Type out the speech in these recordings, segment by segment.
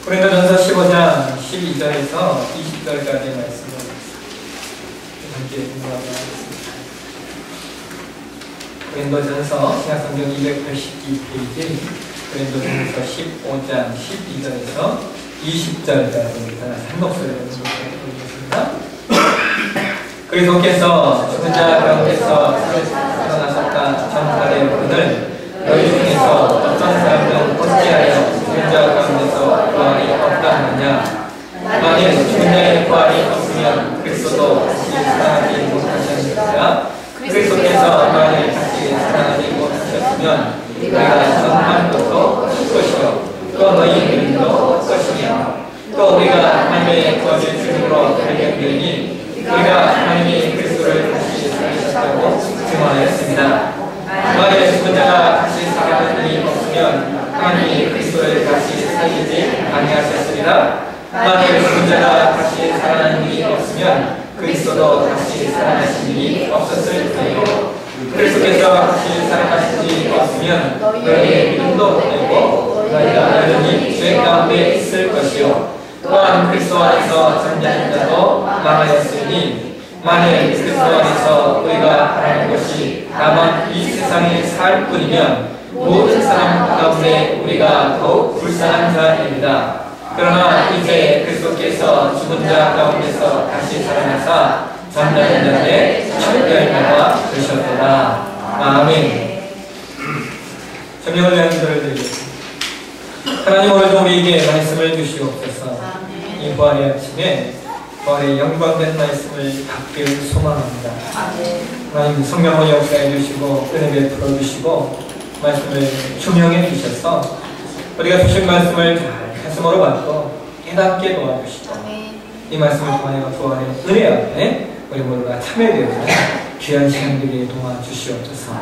고린도전서 15장 12절에서 20절까지의 말씀을 함께 공부하도록 하겠습니다. 고린도전서 신약성경 282페이지 고린도전서 15장 12절에서 20절까지입니다. 한 목소리로 읽어보겠습니다. 그리스도께서 죽은 자 가운데서 살아나셨다 전파된 분을 너희 중에서 어떤 사람은 어찌하여 죽은 자 가운데서 부활이 없다 하느냐. 만일 죽은 자의 부활이 없으면 그리스도도 다시 살아나지 못하셨느니라. 그리스도께서 만일 다시 살아나지 못하셨으면 우리가 전한 것도 것이요 또 너희 믿음도 것이며 또 우리가 하나님의 구원의 주님으로 발견되니 우리가 하나님이 그리스도를 다시 살리셨다고 증언하였습니다. 만일 죽은 자가 다시 살아나는 일이 없으면 하나님이 그리스도를 다시 살리지 아니하셨으리라. 만일 죽은 자가 다시 살아나는 일이 없으면 그리스도도 다시 살아나신 일이 없었을 테요. 그리스도께서 다시 살아나신 일이 없으면 너희의 믿음도 되고 너희가 여전히 죄 가운데 있을 것이요 또한 그리스도 안에서 잠자는 자도 망하였으니 만일 그리스도 안에서 우리가 바라는 것이 다만 이 세상에 살 뿐이면 모든 사람 가운데 우리가 더욱 불쌍한 자입니다. 그러나 이제 그리스도께서 죽은 자 가운데서 다시 살아나사 잠자는 자들의 첫 열매가 되셨도다. 아멘. 점령을 위한 기도를 드리겠습니다. 하나님 오늘도 우리에게 말씀을 주시옵소서. 이 부활의 아침에 부활의 영광된 말씀을 받길 소망합니다. 하나님 성령을 역사해 주시고 은혜 베풀어 주시고 말씀을 조명해 주셔서 우리가 주신 말씀을 잘 가슴으로 받고 깨닫게 도와주시고 이 말씀을 통하여 부활의 은혜 앞에 우리 모두가 참여되어지는 귀한 시간 되게 도와주시옵소서.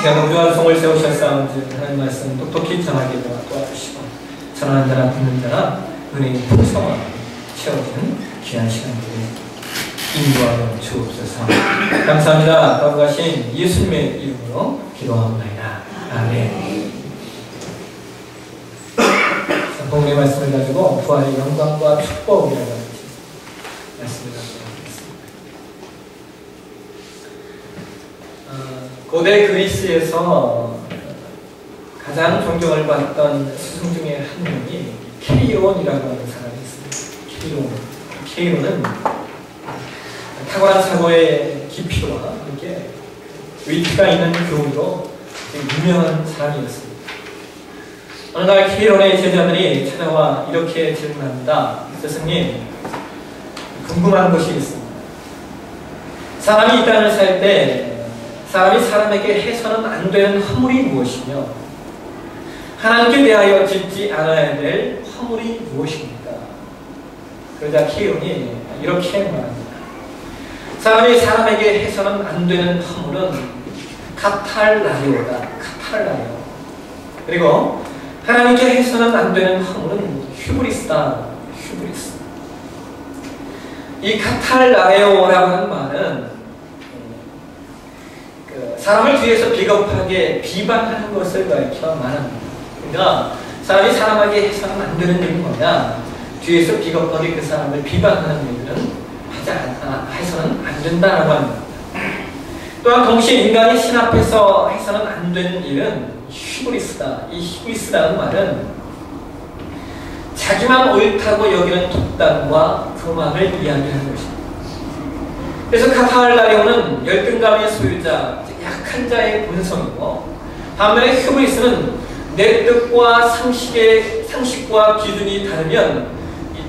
귀한 우주한 성을 세우셨사온지 하나님 말씀 똑똑히 전하게 도와주시고 전하는 자나 듣는 자나 은혜의 풍성함 채워지는 귀한 시간들을 인도하여 주옵소서. 감사합니다. 거룩하신 예수님의 이름으로 기도하옵나이다. 아멘. 본문의 말씀을 가지고 부활의 영광과 축복이라고 하는 말씀을 가지고 하겠습니다. 고대 그리스에서 가장 존경을 받던 스승 중에 한 명이 케이론이라고 하는 사람이 있습니다. 케이론은 탁월한 사고의 깊이와 이렇게 위트가 있는 교훈으로 유명한 사람이었습니다. 어느 날 케이론의 제자들이 찾아와 이렇게 질문합니다. 스승님, 궁금한 것이 있습니다. 사람이 이 땅을 살 때 사람이 사람에게 해서는 안 되는 허물이 무엇이며 하나님께 대하여 짓지 않아야 될 허물이 무엇입니까? 그러자 케이론이 이렇게 말합니다. 사람이 사람에게 해서는 안 되는 허물은 카탈라리오다. 카탈라리오. 그리고 하나님께 해서는 안 되는 허물은 휴브리스다. 휴브리스. 이 카탈라레오라고 하는 말은 사람을 뒤에서 비겁하게 비방하는 것을 가리켜 말합니다. 그러니까 사람이 사람에게 해서는 안 되는 일이 뭐냐? 뒤에서 비겁하게 그 사람을 비방하는 일들은 해서는 안 된다라고 합니다. 또한 동시에 인간이 신 앞에서 해서는 안 되는 일은 휴브리스다. 이 휴브리스라는 말은 자기만 옳다고 여기는 독단과 교만을 이야기하는 것입니다. 그래서 카탈라리오는 열등감의 소유자, 약한 자의 본성이고 반면에 휴브리스는 내 뜻과 상식과 기준이 다르면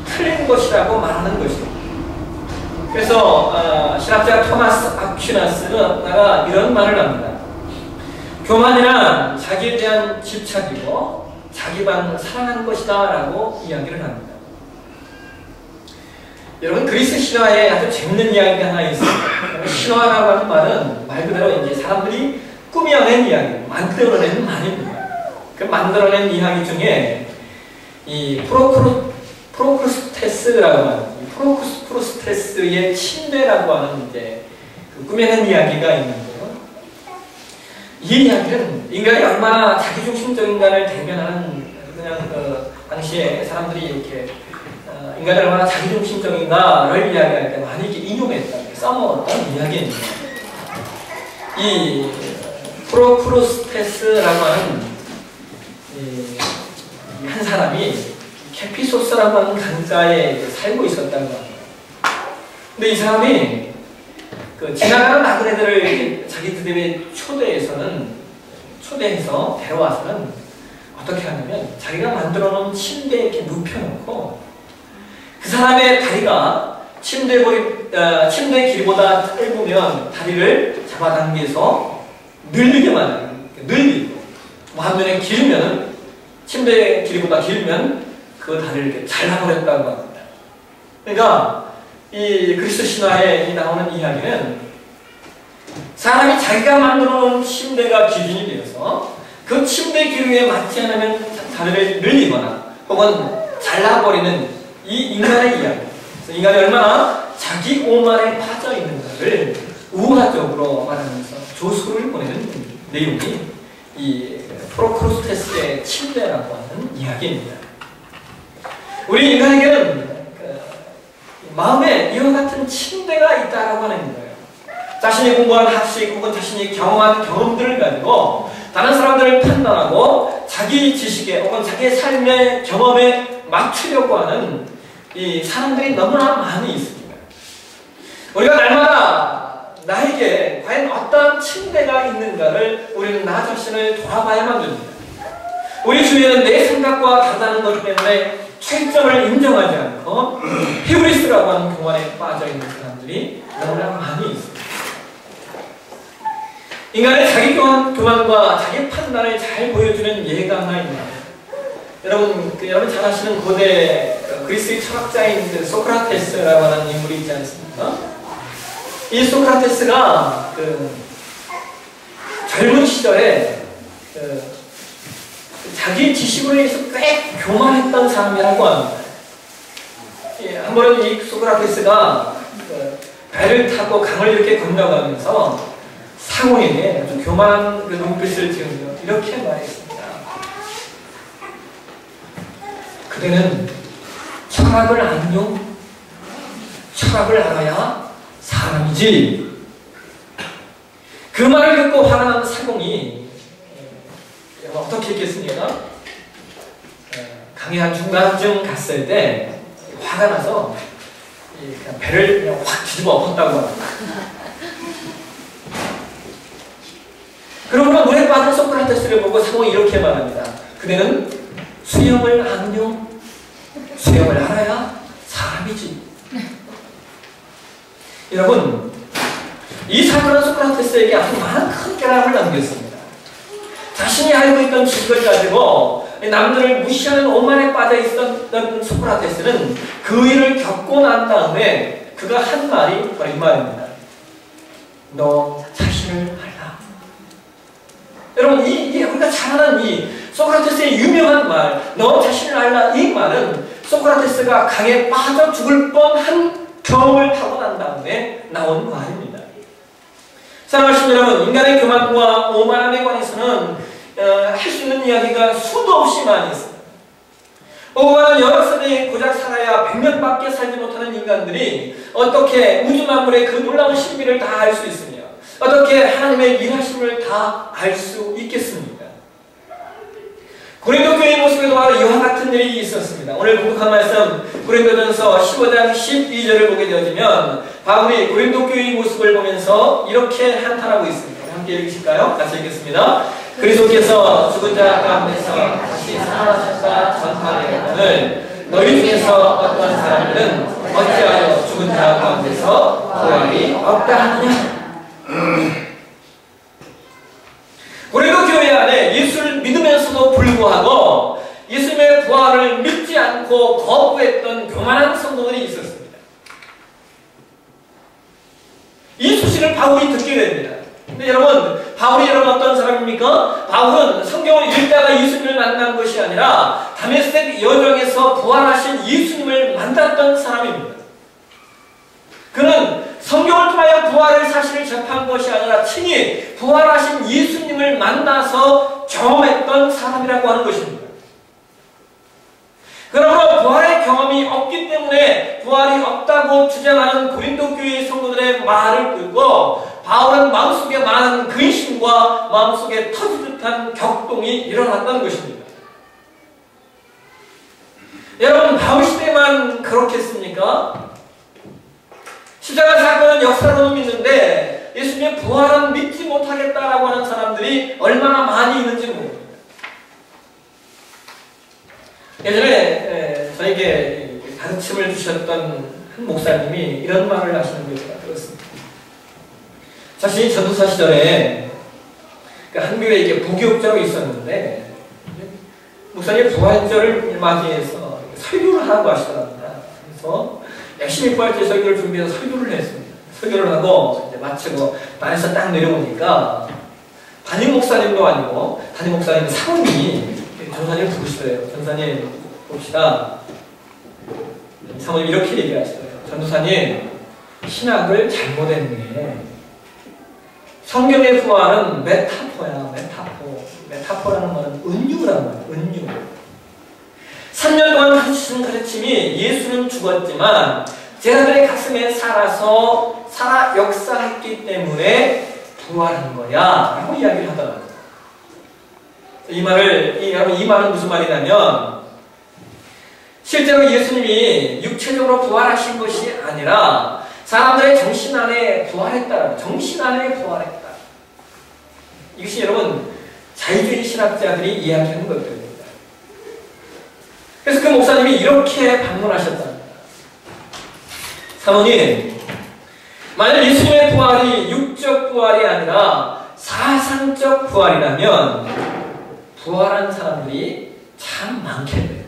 틀린 것이라고 말하는 것입니다. 그래서 신학자 토마스 아퀴나스는 이런 말을 합니다. 교만이란 자기에 대한 집착이고 자기만 사랑하는 것이다 라고 이야기를 합니다. 여러분, 그리스 신화에 아주 재밌는 이야기가 하나 있습니다. 신화라고 하는 말은 말 그대로 이제 사람들이 꾸며낸 이야기, 만들어낸 말입니다. 그 만들어낸 이야기 중에 이 프로크루스테스라고 하는 프로크루스테스의 침례라고 하는 이제 그 꾸며낸 이야기가 있는데요. 이 이야기는 인간이 얼마나 자기중심적인가를 대변하는 그냥 당시에 사람들이 이렇게 인간이 얼마나 자기중심적인가를 이야기할 때 많이 이렇게 인용했다, 써먹었던 이야기입니다. 이 프로크루스테스라고 하는 한 사람이 캐피소스라고 하는 강가에 살고 있었다고 합니다. 근데 이 사람이 그 지나가는 나그네들을 자기들의 초대해서 데려와서는 어떻게 하냐면 자기가 만들어 놓은 침대에 이렇게 눕혀놓고 그 사람의 다리가 침대 길이보다 짧으면 다리를 잡아당겨서 늘리게만 해요. 늘리고 반면에 길면 침대 길이보다 길면 그 다리를 이렇게 잘라버렸다고 합니다. 그러니까 이 그리스도 신화에 나오는 이야기는 사람이 자기가 만들어 놓은 침대가 기준이 되어서 그 침대 길이에 맞지 않으면 다리를 늘리거나 혹은 잘라버리는 이 인간의 이야기. 그래서 인간이 얼마나 자기 오만에 빠져 있는가를 우화적으로 말하면서 조수를 보내는 내용이 이 프로크루스테스의 침대라고 하는 이야기입니다. 우리 인간에게는 마음에 이와 같은 침대가 있다라고 하는 거예요. 자신이 공부한 학식 혹은 자신이 경험한 경험들을 가지고 다른 사람들을 판단하고 자기 지식에 혹은 자기 삶의 경험에 맞추려고 하는 이 사람들이 너무나 많이 있습니다. 우리가 날마다 나에게 과연 어떤 침대가 있는가를 우리는 나 자신을 돌아봐야만 됩니다. 우리 주위에는 내 생각과 다르다는 것 때문에 차이점을 인정하지 않고 히브리스라고 하는 교만에 빠져있는 사람들이 너무나 많이 있습니다. 인간의 자기 교만과 자기 판단을 잘 보여주는 예가 하나 있는데 여러분 잘 아시는 고대 그리스의 철학자인 소크라테스라고 하는 인물이 있지 않습니까? 이 소크라테스가 젊은 시절에 자기 지식으로 인해서 꽤 교만했던 사람이라고 합니다. 한 번은 이 소크라테스가 배를 타고 강을 이렇게 건너가면서 상호에게 아주 교만한 눈빛을 지으며 이렇게 말했습니다. 그대는 철학을 안용? 철학을 알아야 사람이지. 그 말을 듣고 화난 사공이 어떻게 했겠습니까? 강의 한 중간쯤 갔을 때 화가 나서 그냥 배를 그냥 확 뒤집어 엎었다고 합니다. 그러고는 물에 빠진 소크라테스를 보고 사공이 이렇게 말합니다. 그대는 수영을 안용? 수영을 알아야 사람이지. 여러분, 이 사람은 소크라테스에게 아주 많은 큰 깨달음을 남겼습니다. 자신이 알고 있던 지식을 가지고 남들을 무시하는 오만에 빠져 있었던 소크라테스는 그 일을 겪고 난 다음에 그가 한 말이 바로 이 말입니다. 너 자신을 알라. 여러분, 우리가 잘 아는 이 소크라테스의 유명한 말, 너 자신을 알라, 이 말은 소크라테스가 강에 빠져 죽을 뻔한 경험을 하고 난 다음에 나온 말입니다. 사랑하신 여러분, 인간의 교만과 오만함에 관해서는 할 수 있는 이야기가 수도 없이 많이 있습니다. 오고가는 여러 세대에 고작 살아야 100년밖에 살지 못하는 인간들이 어떻게 우주 만물의 그 놀라운 신비를 다 알 수 있으며 어떻게 하나님의 일하심을 다 알 수 있겠습니까? 고린도 교회의 모습에도 바로 이와 같은 일이 있었습니다. 오늘 공독한 말씀 고린도전서 15장 12절을 보게 되어지면 바울이 고린도 교회의 모습을 보면서 이렇게 한탄하고 있습니다. 함께 읽으실까요? 같이 읽겠습니다. 그리스도께서 죽은 자 가운데서 다시 살아나셨다 전파되거늘 너희 중에서 어떤 사람들은 어찌하여 죽은 자 가운데서 부활이 없다 하느냐. 고린도 교회 안에 예수를 믿으면서도 불구하고 예수님의 부활을 믿지 않고 거부했던 교만한 성도들이 있었습니다. 이 소식을 바울이 듣게 됩니다. 근데 여러분, 바울이 어떤 사람입니까? 바울은 성경을 읽다가 예수님을 만난 것이 아니라 다메섹 여정에서 부활하신 예수님을 만났던 사람입니다. 그는 성경을 통하여 부활의 사실을 접한 것이 아니라 친히 부활하신 예수님을 만나서 경험했던 사람이라고 하는 것입니다. 부활이 없다고 주장하는 고린도 교회의 성도들의 말을 듣고 바울은 마음속에 많은 근심과 마음속에 터지듯한 격동이 일어났다는 것입니다. 여러분, 바울 시대만 그렇겠습니까? 십자가 사건은 역사로는 믿는데 예수님의 부활은 믿지 못하겠다라고 하는 사람들이 얼마나 많이 있는지 모릅니다. 예전에 저에게 가르침을 주셨던 한 목사님이 이런 말을 하시는 걸 제가 들었습니다. 자신이 전도사 시절에 한 교회에 이게 부교육자로 있었는데 목사님 부활절을 맞이해서 설교를 하라고 하시더랍니다. 그래서 열심히 부활절 설교를 준비해서 설교를 했습니다. 설교를 하고 이제 마치고 반에서 딱 내려오니까 담임 목사님도 아니고 담임 목사님 사모님이 전사님 부르시더래요. 전사님 봅시다. 사모님 이렇게 얘기하시더래요. 전도사님, 신학을 잘못했네. 성경의 부활은 메타포야, 메타포. 메타포라는 말은 은유라는 말이에요. 은유. 3년 동안 하신 가르침이 예수는 죽었지만 제자들의 가슴에 살아 역사했기 때문에 부활한 거야 라고 이야기를 하더라고요. 이 말은 무슨 말이냐면 실제로 예수님이 육체적으로 부활하신 것이 아니라 사람들의 정신 안에 부활했다. 정신 안에 부활했다. 이것이 여러분 자유주의 신학자들이 이야기하는 것들입니다. 그래서 그 목사님이 이렇게 반문하셨답니다. 사모님, 만약 예수님의 부활이 육적 부활이 아니라 사상적 부활이라면 부활한 사람들이 참 많겠네요.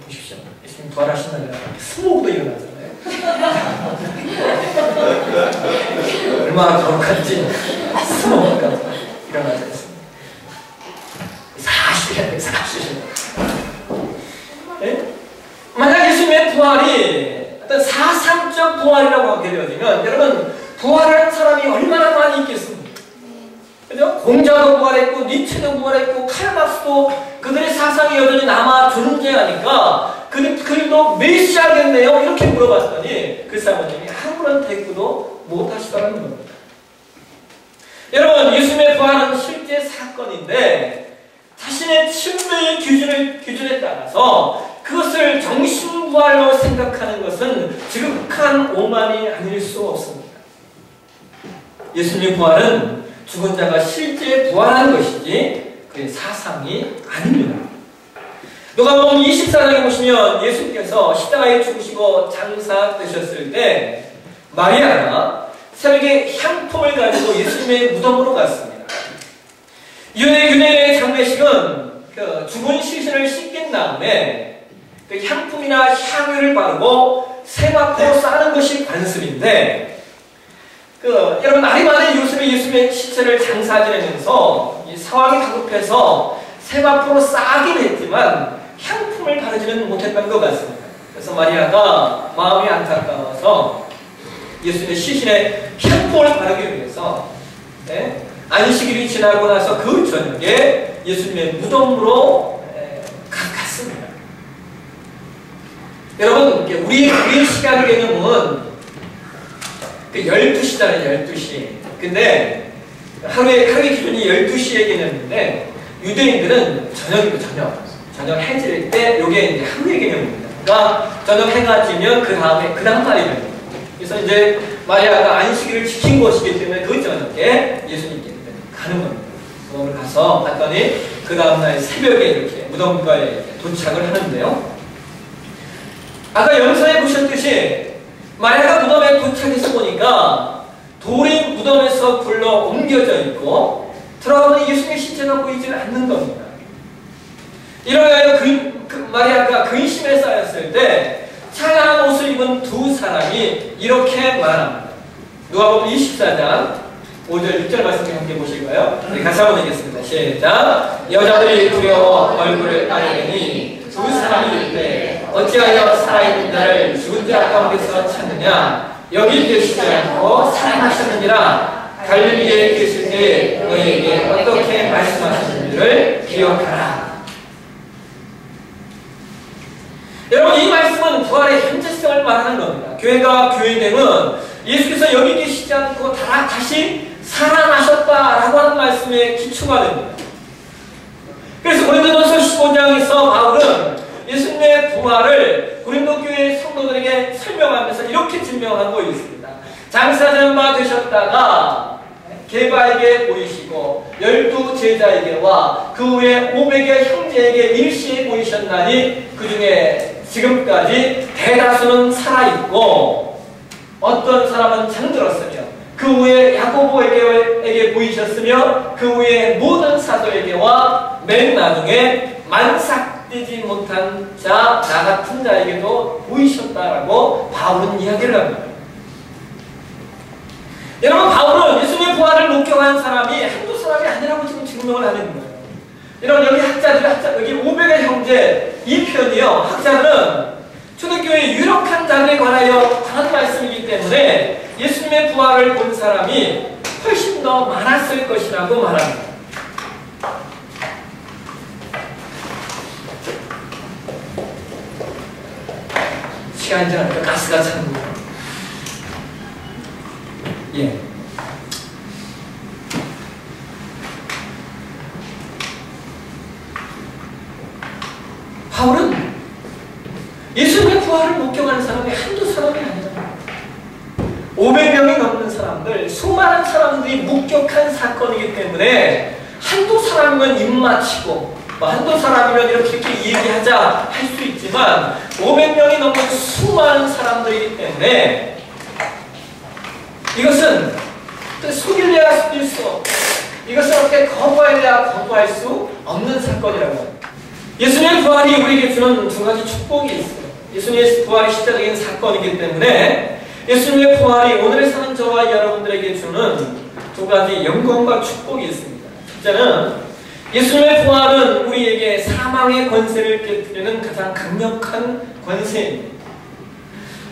보십시오. 예수님 부활하신 날이라 스모그도 일어나잖아요. 얼마나 거룩한지 스모그가 일어나지 않습니다. 사실. 네? 만약 예수님의 부활이 어떤 사상적 부활이라고 하게 되어지면 여러분 부활한 사람이 얼마나 많이 있겠습니까? 그죠? 공자도 부활했고 니체도 부활했고 칼막스도 그들의 사상이 여전히 남아 존재하니까 그들도 메시아겠네요? 이렇게 물어봤더니 그 사모님이 아무런 대꾸도 못하시더라는 겁니다. 여러분, 예수님의 부활은 실제 사건인데 자신의 침례의 기준에 따라서 그것을 정신부활로 생각하는 것은 지극한 오만이 아닐 수 없습니다. 예수님의 부활은 죽은 자가 실제 부활한 것이지 그의 사상이 아닙니다. 누가복음 24장에 보시면 예수님께서 십자가에 죽으시고 장사되셨을 때 마리아가 새벽에 향품을 가지고 예수님의 무덤으로 갔습니다. 유대인의 장례식은 그 죽은 시신을 씻긴 다음에 그 향품이나 향유를 바르고 세마포로 싸는 것이 관습인데 여러분 아리마대 요셉이 예수님의 시체를 장사 지내면서 이 상황이 다급해서 세마포로 싸긴 했지만 향품을 바르지는 못했던 것 같습니다. 그래서 마리아가 마음이 안타까워서 예수님의 시신에 향품을 바르기 위해서 안식일이 지나고 나서 그 저녁에 예수님의 무덤으로 갔습니다. 여러분, 우리의 시간 개념은 12시잖아요, 12시. 근데 하루의 기준이 12시의 개념인데 유대인들은 저녁이고 저녁 해 질 때 이게 이제 하루의 개념입니다. 그러니까 저녁 해가 지면 그 다음 날이면 그래서 이제 마리아가 안식일을 지킨 것이기 때문에 그 저녁에 예수님께 가는 겁니다. 무덤을 가서 봤더니 그 다음날 새벽에 이렇게 무덤가에 도착을 하는데요. 아까 영상에 보셨듯이 마리아가 무덤에 도착해서 보니까 돌이 무덤에서 굴러 옮겨져 있고 들어가면 예수님의 시체가 보이지 않는 겁니다. 이러하여 마리아가 근심에 쌓였을 때 찬란한 옷을 입은 두 사람이 이렇게 말합니다. 누가복음 24장 5절 6절 말씀 함께 보실까요? 우리 같이 한번 읽겠습니다. 시작. 여자들이 두려워 얼굴을 가리니 두 사람이 이르되 어찌하여 살아있는 자를 죽은 자 가운데서 찾느냐? 여기 계시지 않고 살아나셨느니라. 갈릴리에 계실 때 너희에게 어떻게 말씀하셨는지를 기억하라. 여러분, 이 말씀은 부활의 현재성 속성을 말하는 겁니다. 교회가 교회됨은 예수께서 여기 계시지 않고 다시 살아나셨다라고 하는 말씀에 기초가 됩니다. 그래서 고린도전서 15장에서 바울은 예수님의 부활을 고린도 교회 성도들에게 설명하면서 이렇게 증명하고 있습니다. 장사장마 되셨다가 게바에게 보이시고 12 제자에게와 그 후에 500의 형제에게 일시에 보이셨나니 그 중에 지금까지 대다수는 살아있고 어떤 사람은 잠들었으며 그 후에 야고보에게 보이셨으며 그 후에 모든 사도에게와 맨 나중에 만삭되지 못한 자, 나 같은 자에게도 보이셨다라고 바울은 이야기를 합니다. 여러분, 바울은 예수님의 부활을 목격한 사람이 한두 사람이 아니라고 지금 증명을 하는 거예요. 여러분, 여기 여기 500의 형제 이 편이요. 학자들은 초대교회의 유력한 자들에 관하여 하는 말씀이기 때문에 예수님의 부활을 본 사람이 훨씬 더 많았을 것이라고 말합니다. 시간이 지나니까 가스가 차는 거예요. 예. 바울은 예수님의 부활을 목격하는 사람이 한두 사람이 아니라 500명이 넘는 사람들, 수많은 사람들이 목격한 사건이기 때문에 한두 사람이면 입맞히고 한두 사람이면 이렇게 얘기하자 할 수 있지만 500명이 넘는 수많은 사람들이기 때문에 이것은 속일래야 속일 수 없고 이것을 어떻게 거부해야 거부할 수 없는 사건이라고 합니다. 예수님의 부활이 우리에게 주는 두 가지 축복이 있어요. 예수님의 부활이 실제적인 사건이기 때문에 예수님의 부활이 오늘에 사는 저와 여러분들에게 주는 두 가지 영광과 축복이 있습니다. 첫째는 예수님의 부활은 우리에게 사망의 권세를 깨뜨리는 가장 강력한 권세입니다.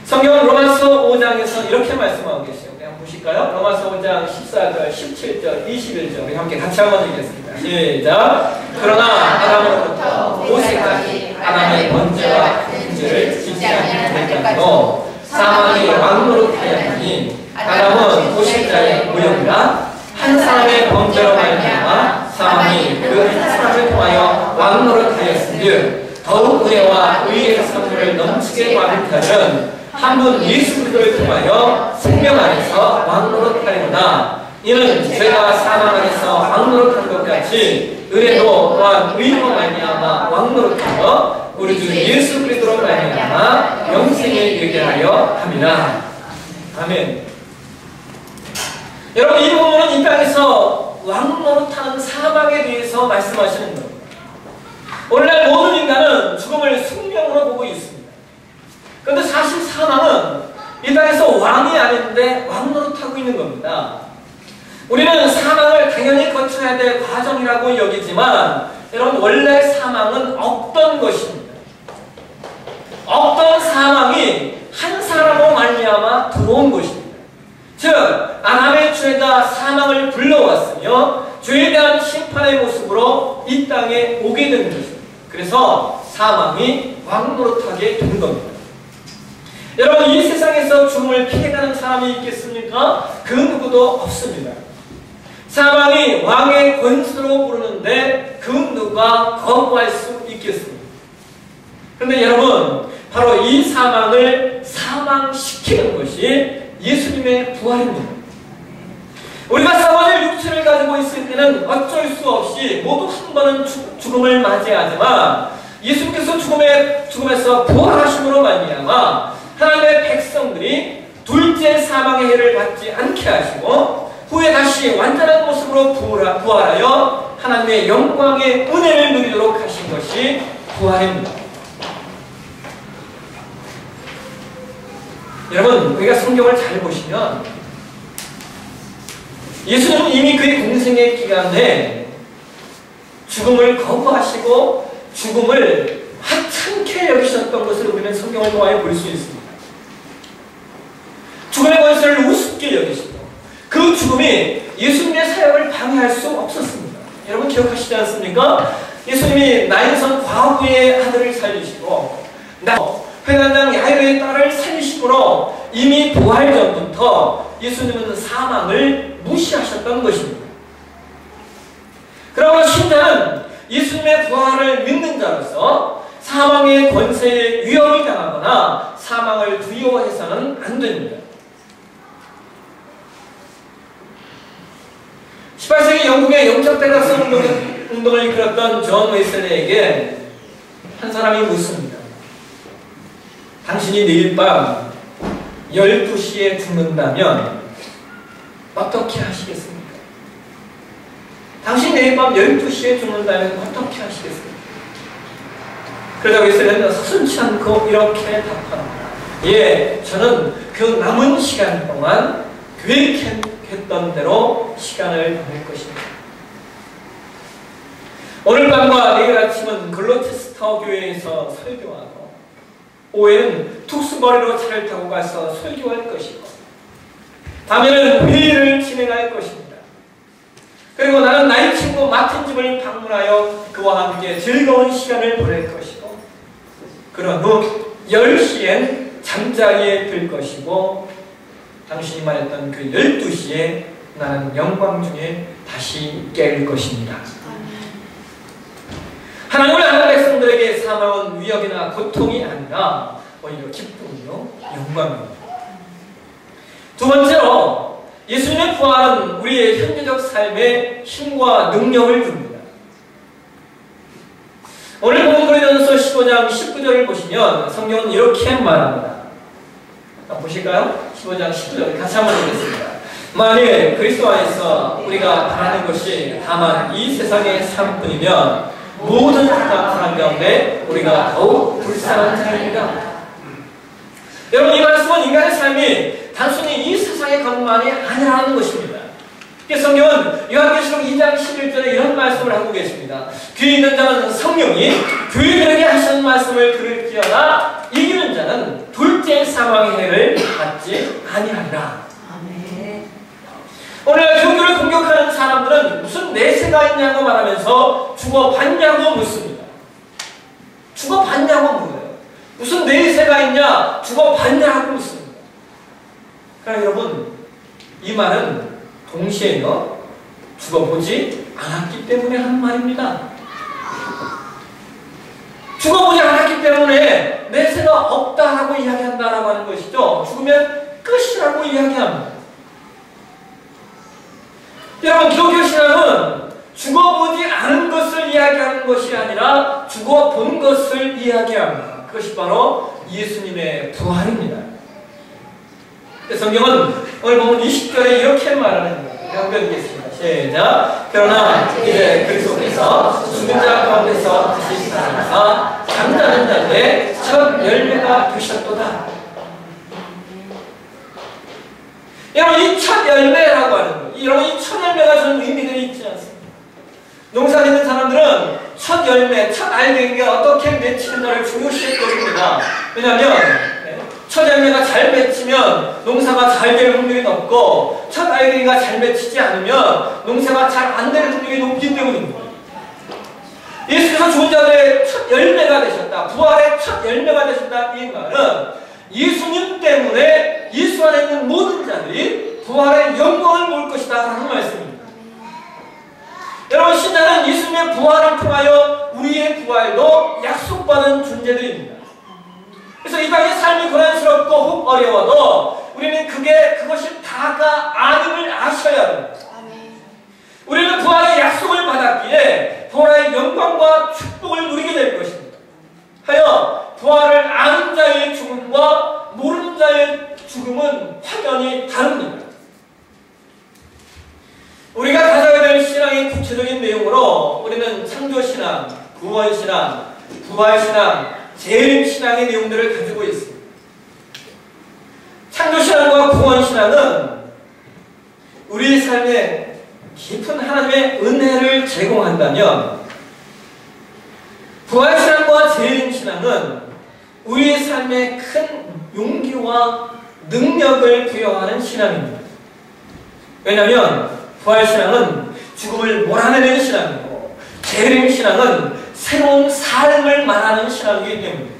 성경은 로마서 5장에서 이렇게 말씀하고 계세요. 그냥 보실까요? 로마서 5장 14절, 17절, 21절 우리 함께 같이 한번 읽겠습니다. 시작! 그러나 아담으로부터 모세까지 아담의 번제와 금지를 지키지 않는 데까지도 사망이 왕노릇하였으니 아담은 도식자의 무용이라 한 사람의 범죄로 말미암아 사망이 그 한 사람을 통하여 왕노릇하였으니 더욱 은혜와 의의 선물을 넘치게 받은 자는 한 분 예수 그리스도를 통하여 생명 안에서 왕노릇하리로다. 이는 죄가 사망 안에서 왕노릇한 것 같이 은혜도 또한 의로 말미암아 왕노릇하여 우리 주 예수 그리스도로 말미암아 영생에 이르게 하려 함이라. 아멘. 여러분, 이 부분은 이 땅에서 왕노릇하는 사망에 대해서 말씀하시는 겁니다. 오늘날 모든 인간은 죽음을 숙명으로 보고 있습니다. 그런데 사실 사망은 이 땅에서 왕이 아닌데 왕노릇하고 있는 겁니다. 우리는 사망을 당연히 거쳐야 될 과정이라고 여기지만 여러분, 원래 사망은 없던 것입니다. 없던 사망이 한 사람으로 말미암아 들어온 것입니다. 즉, 아담의 죄가 사망을 불러왔으며 죄에 대한 심판의 모습으로 이 땅에 오게 된 것입니다. 그래서 사망이 왕노릇하게 된 겁니다. 여러분, 이 세상에서 죽음을 피해가는 사람이 있겠습니까? 그 누구도 없습니다. 사망이 왕의 권세로 부르는데 그 누가 거부할 수 있겠습니까? 그런데 여러분, 바로 이 사망을 사망시키는 것이 예수님의 부활입니다. 우리가 썩어질 육체를 가지고 있을 때는 어쩔 수 없이 모두 한 번은 죽음을 맞이하지만 예수님께서 죽음에서 부활하심으로 말미암아 하나님의 백성들이 둘째 사망의 해를 받지 않게 하시고 후에 다시 완전한 모습으로 부활하여 하나님의 영광의 은혜를 누리도록 하신 것이 부활입니다. 여러분, 우리가 성경을 잘 보시면 예수님은 이미 그의 공생의 기간에 죽음을 거부하시고 죽음을 하찮게 여기셨던 것을 우리는 성경을 통하여 볼 수 있습니다. 죽음의 권세를 우습게 여기시고 그 죽음이 예수님의 사역을 방해할 수 없었습니다. 여러분 기억하시지 않습니까? 예수님이 나인선 과부의 아들을 살리시고 회관장 야이로 자기의 딸을 살리심으로 이미 부활 전부터 예수님은 사망을 무시하셨던 것입니다. 그러므로 신자는 예수님의 부활을 믿는 자로서 사망의 권세에 위협을 당하거나 사망을 두려워해서는 안 됩니다. 18세기 영국의 영적 대각성 운동을 이끌었던 존 웨슬리에게 한 사람이 묻습니다. 당신이 내일 밤 12시에 죽는다면 어떻게 하시겠습니까? 당신이 내일 밤 12시에 죽는다면 어떻게 하시겠습니까? 그러자 웨슬리는 서슴지 않고 이렇게 답합니다. 예, 저는 그 남은 시간 동안 계획했던 대로 시간을 보낼 것입니다. 오늘 밤과 내일 아침은 글로체스터 교회에서 설교하고 오후에는 툭스버리로 차를 타고 가서 설교할 것이고 다음에는 회의를 진행할 것입니다. 그리고 나는 나의 친구 마틴 집을 방문하여 그와 함께 즐거운 시간을 보낼 것이고 그런 후 10시엔 잠자리에 들 것이고 당신이 말했던 그 12시에 나는 영광 중에 다시 깰 것입니다. 하나님을 아는 백성들에게 사망은 위협이나 고통이 아니라 오히려 기쁨이요 영광입니다. 두 번째로 예수님의 부활은 우리의 현재적 삶에 힘과 능력을 줍니다. 오늘 본 고린도전서 15장 19절을 보시면 성경은 이렇게 말합니다. 보실까요? 15장 19절 같이 한번 읽겠습니다. 만일 그리스도 안에서 우리가 바라는 것이 다만 이 세상의 삶뿐이면 모든 사람 가운데 우리가 더욱 불쌍한 자입니다. 여러분 이 말씀은 인간의 삶이 단순히 이 세상의 것만이 아니라는 것입니다. 성경은 요한계시록 2장 11절에 이런 말씀을 하고 계십니다. 귀 있는 자는 성령이 교회들에게 하시는 말씀을 들을지어다 이기는 자는 둘째 사망의 해를 받지 아니하리라. 오늘 교회를 공격하는 사람들은 무슨 내세가 있냐고 말하면서 죽어봤냐고 묻습니다. 죽어봤냐고 물어요. 무슨 내세가 있냐? 죽어봤냐고 묻습니다. 그러나 여러분 이 말은 동시에요 죽어보지 않았기 때문에 하는 말입니다. 죽어보지 않았기 때문에 내세가 없다라고 이야기한다라고 하는 것이죠. 죽으면 끝이라고 이야기합니다. 여러분 기독교신앙은 죽어보지 않은 것을 이야기하는 것이 아니라 죽어본 것을 이야기합니다. 그것이 바로 예수님의 부활입니다. 성경은 오늘 보면 20절에 이렇게 말하는 거예요. 한번 읽겠습니다. 시작. 그러나 이제 그리스도께서 죽은 자 가운데서 다시 살아나사 잠자는 자들의 첫 열매가 되셨도다. 여러분 이 첫 열매라고 하는 거예요. 여러분 이 첫 열매가 저는 의미들이 있지 않습니다. 농사 짓는 사람들은 첫 열매, 첫 알갱이가 어떻게 맺히는가를 중요시해 여깁니다. 왜냐하면 첫 열매가 잘 맺히면 농사가 잘 될 확률이 높고 첫 알갱이가 잘 맺히지 않으면 농사가 잘 안 될 확률이 높기 때문입니다. 예수께서 죽은 자들의 첫 열매가 되셨다. 부활의 첫 열매가 되셨다. 이 말은 예수님 때문에 예수 안에 있는 모든 자들이 부활의 영광을 볼 것이다 라는 말씀입니다. 여러분 신자는 예수님의 부활을 통하여 우리의 부활도 약속받은 존재들입니다. 그래서 이 땅의 삶이 고난스럽고 혹 어려워도 우리는 그것이 다가 아님을 아셔야 합니다. 우리는 부활의 약속을 받았기에 부활의 영광과 축복을 누리게 될 것입니다. 하여 부활을 아는 자의 죽음과 모르는 자의 죽음은 확연히 다릅니다. 우리가 가져야 될 신앙의 구체적인 내용으로 우리는 창조신앙, 구원신앙, 부활신앙, 재림신앙의 내용들을 가지고 있습니다. 창조신앙과 구원신앙은 우리 삶에 깊은 하나님의 은혜를 제공한다면 부활신앙과 재림신앙은 우리의 삶에 큰 용기와 능력을 부여하는 신앙입니다. 왜냐하면 부활신앙은 죽음을 몰아내는 신앙이고 재림신앙은 새로운 삶을 말하는 신앙이기 때문입니다.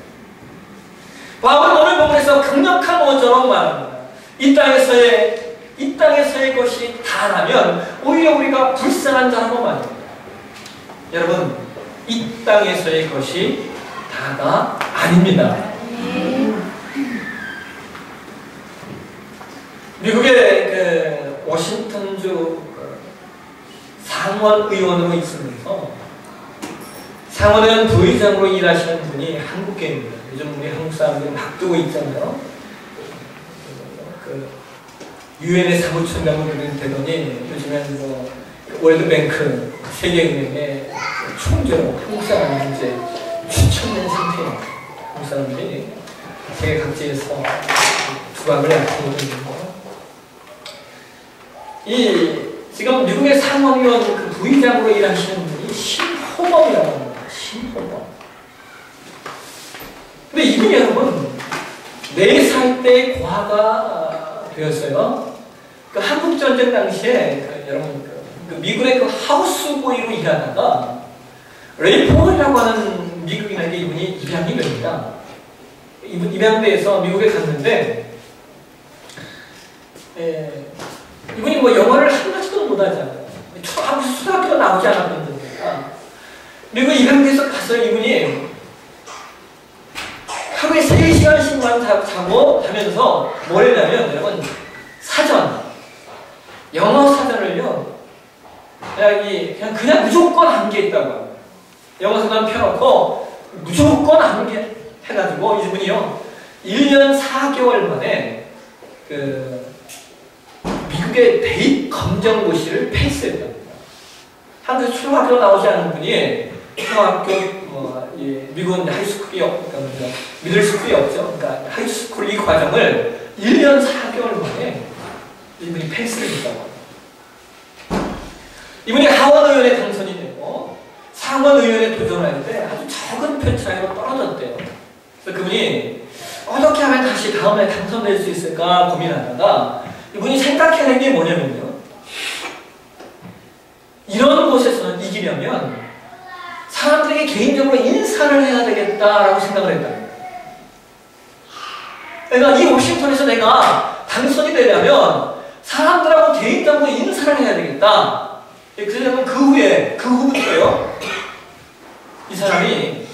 바울은 오늘 본문에서 강력한 어조로 말합니다. 이 땅에서의 것이 다라면 오히려 우리가 불쌍한 자라고 말합니다. 여러분, 이 땅에서의 것이 다가 아닙니다. 미국의 그 워싱턴주 상원 의원으로 있으면서 상원은 부의장으로 일하시는 분이 한국계입니다. 요즘 우리 한국 사람들이 막 뜨고 있잖아요. 그 유엔의 사무총장으로 되더니 요즘엔 뭐 월드뱅크 세계은행의 총재로 한국 사람이 이제 추천된 상태예요. 한국 사람들이 세계 각지에서 두각을 나타내고 있는 거. 지금 미국의 상원의원 그 부의장으로 일하시는 분이 신호범이라고 합니다. 신호범. 근데 이분이 여러분 4살 때 고아가 되었어요. 그 한국전쟁 당시에 여러분 그 미국의 그 하우스보이로 일하다가 레이폴이라고 하는 미국인에게 이분이 입양이 됩니다. 입양돼서 미국에 갔는데 이분이 뭐 영어를 한마디도 못하잖아요. 초등학교도 나오지 않았던 분이니까 미국 입양돼서 가서 이분이 하루에 3시간씩만 자고 하면서 뭘 했냐면 여러분 영어 사전을요 그냥 무조건 암기했다고. 영어 사전 펴놓고 무조건 암기해가지고 이분이요 1년 4개월 만에 그 미국의 대입 검정고시를 패스했답니다. 한국에서 초등학교 나오지 않은 분이 초등학교 미국은 하이스쿨이 미들스쿨이 없죠. 그러니까 하이스쿨 이 과정을 1년 4개월 만에 이분이 패스를 했다고. 이분이 하원 의원에 당선이 되고 상원 의원에 도전하는데 아주 적은 표 차이로 떨어졌대요. 그래서 그분이 어떻게 하면 다시 다음에 당선될 수 있을까 고민하다가 이분이 생각해낸 게 뭐냐면요. 이런 곳에서는 이기려면 사람들에게 개인적으로 인사를 해야 되겠다라고 생각을 했다. 그러니까 이 워싱턴에서 내가 당선이 되려면 사람들하고 개인적으로 인사를 해야 되겠다. 그래서 그 후부터요. 이 사람이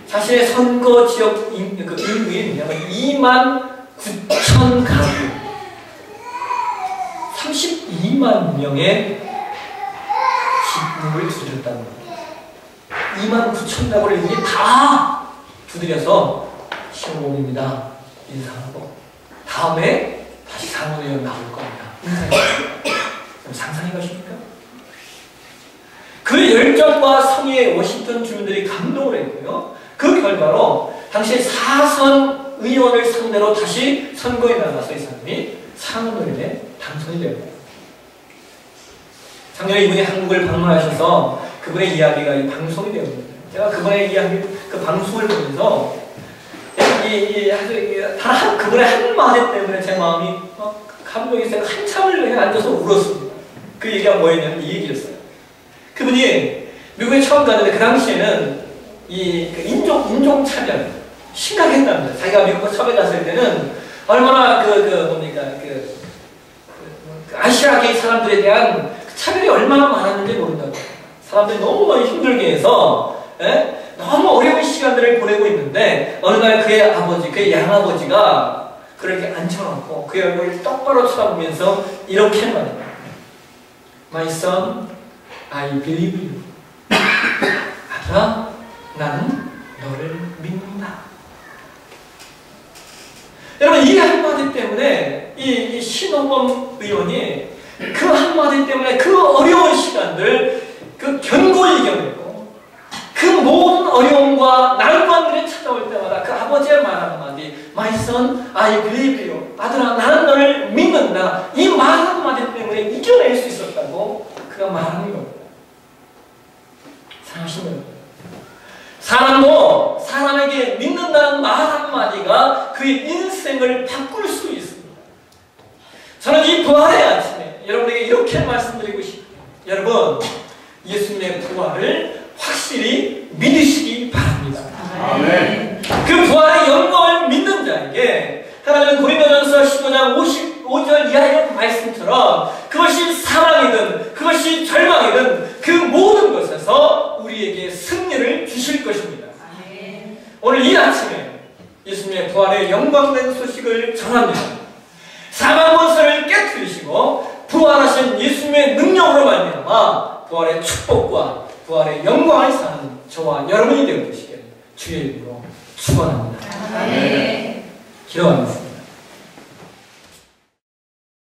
자신의 선거 지역 인구인 29,000 가구 32만 명의 집을 두드렸다는 거예요. 29,000가구를 이분이 다 두드려서 시험공입니다. 인사하고 다음에 다시 상원의원 나올 겁니다. 상상해 가십니까? 그 열정과 성의에 워싱턴 주민들이 감동을 했고요. 그 결과로 당시 4선 의원을 상대로 다시 선거에 나가서 이 사람이 상원의원에 당선이 되었습니다. 작년에 이분이 한국을 방문하셔서 그분의 이야기가 이 방송이 되었습니다. 제가 그분의 이야기, 그 방송을 보면서 그분의 한마디 때문에 제 마음이 감동이 있어서 한참을 그냥 앉아서 울었습니다. 그 얘기가 뭐였냐면 이 얘기였어요. 그분이 미국에 처음 갔는데 그 당시에는 인종 차별 심각했답니다. 자기가 미국에 처음에 갔을 때는 얼마나 아시아계 사람들에 대한 차별이 얼마나 많았는지 모른다고. 사람들이 너무 힘들게 해서 너무 어려운 시간들을 보내고 있는데 어느 날 그의 양아버지가 그를 이렇게 앉혀놓고 그의 얼굴을 똑바로 쳐다보면서 이렇게 말합니다. My son, I believe you. 아들아, 나는 너를 믿는다. 여러분 이 한마디 때문에 이 신호범 의원이 그 한마디 때문에 그 어려운 시간들 그 견고히 이겨내고 그 모든 어려움과 난관들이 찾아올 때마다 그 아버지의 말 한마디 My son, I believe you. 아들아 나는 너를 믿는다. 이 말 한마디 때문에 이겨낼 수 있었다고 그가 말하는 겁니다. 사랑하시는 사람도 사람에게 믿는다는 말 한마디가 그의 인생을 바꿀 수 있습니다. 저는 이 부활의 아침에 여러분에게 이렇게 말씀드리고 싶어요. 여러분 예수님의 부활을 확실히 믿으시기 바랍니다. 아멘. 그 부활의 영광을 믿는 에베소 15장 55절 이하의 말씀처럼 그것이 사망이든 그것이 절망이든 그 모든 것에서 우리에게 승리를 주실 것입니다. 오늘 이 아침에 예수님의 부활의 영광된 소식을 전합니다. 사망 권세를 깨뜨리시고 부활하신 예수님의 능력으로 말미암아 부활의 축복과 부활의 영광을 사는 저와 여러분이 되어 주시길 주의 이름으로 축원합니다. 기도하겠습니다.